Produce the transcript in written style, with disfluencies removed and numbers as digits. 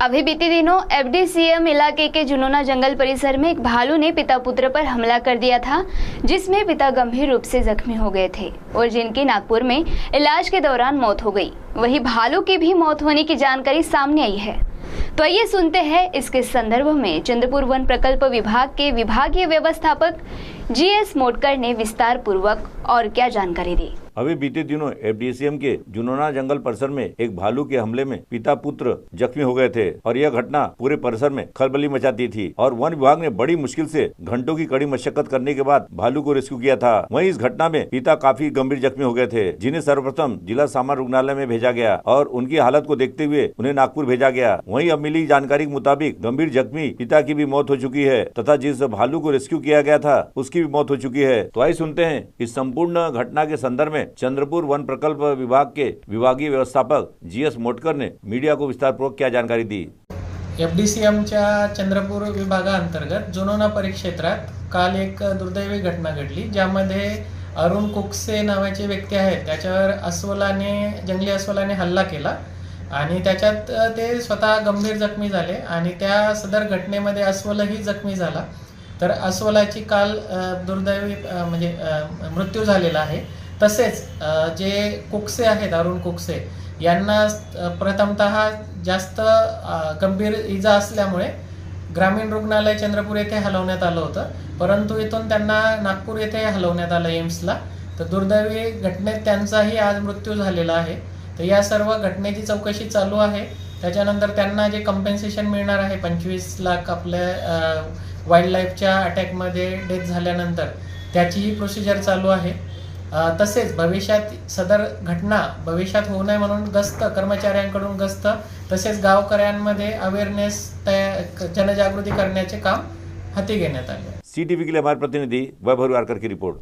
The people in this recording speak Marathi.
अभी बीते दिनों एफडीसीएम इलाके के जुनोना जंगल परिसर में एक भालू ने पिता पुत्र पर हमला कर दिया था, जिसमें पिता गंभीर रूप से जख्मी हो गए थे और जिनकी नागपुर में इलाज के दौरान मौत हो गई। वहीं भालू की भी मौत होने की जानकारी सामने आई है। तो आइए सुनते हैं इसके संदर्भ में चंद्रपुर वन प्रकल्प विभाग के विभागीय व्यवस्थापक जीएस मोटकर ने विस्तार पूर्वक और क्या जानकारी दी। अभी बीते दिनों एफडीसीएम के जुनोना जंगल परिसर में एक भालू के हमले में पिता पुत्र जख्मी हो गए थे और यह घटना पूरे परिसर में खलबली मचाती थी और वन विभाग ने बड़ी मुश्किल से घंटों की कड़ी मशक्कत करने के बाद भालू को रेस्क्यू किया था। वहीं इस घटना में पिता काफी गंभीर जख्मी हो गए थे, जिन्हें सर्वप्रथम जिला सामान्य रुग्णालय में भेजा गया और उनकी हालत को देखते हुए उन्हें नागपुर भेजा गया। वहीं अब मिली जानकारी के मुताबिक गंभीर जख्मी पिता की भी मौत हो चुकी है तथा जिस भालू को रेस्क्यू किया गया था उसकी भी मौत हो चुकी है। तो आइए सुनते हैं इस संपूर्ण घटना के संदर्भ में चंद्रपुर वन प्रकल्प विभाग के विभागीय व्यवस्थापक जीएस मोटकर ने मीडिया को विस्तारपूर्वक क्या जानकारी दी। एफडीसीएमच्या चंद्रपूर विभागाअंतर्गत जुनोना परिक्षेत्रात काल एक दुर्दैवी घटना घडली, ज्यामध्ये अरुण कुकसे नावाचे व्यक्ती आहेत त्याच्यावर जंगली अस्वलाने हल्ला केला आणि त्याच्यात ते स्वतः गंभीर जखमी झाले आणि त्या सदर घटनेमध्ये अस्वलही जखमी झाला। तर अस्वलाची काल दुर्दैवी मृत्यू झालेला आहे। तसेच जे कुकसे आहेत अरुण कुकसे यांना प्रथमतः जास्त गंभीर इजा असल्यामुळे ग्रामीण रुग्णालय चंद्रपूर येथे हलवण्यात आलं होतं, परंतु इथून त्यांना नागपूर येथे हलवण्यात आलं एम्सला। तर दुर्दैवी घटनेत त्यांचाही आज मृत्यू झालेला आहे। तर या सर्व घटनेची चौकशी चालू आहे। त्याच्यानंतर त्यांना जे कंपेन्सेशन मिळणार आहे 25 लाख आपल्या वाईल्ड लाईफच्या अटॅकमध्ये डेथ झाल्यानंतर त्याचीही प्रोसिजर चालू आहे। तसेच भविष्यात सदर घटना भविष्यात होऊ नये म्हणून गस्त कर्मचाऱ्यांकडून गस्त तसेच गावकऱ्यांमध्ये अवेअरनेस जनजागृती करण्याचे काम हाती घेण्यात आले। CTV के लिए हमारे प्रतिनिधि वैभव वारकर की रिपोर्ट।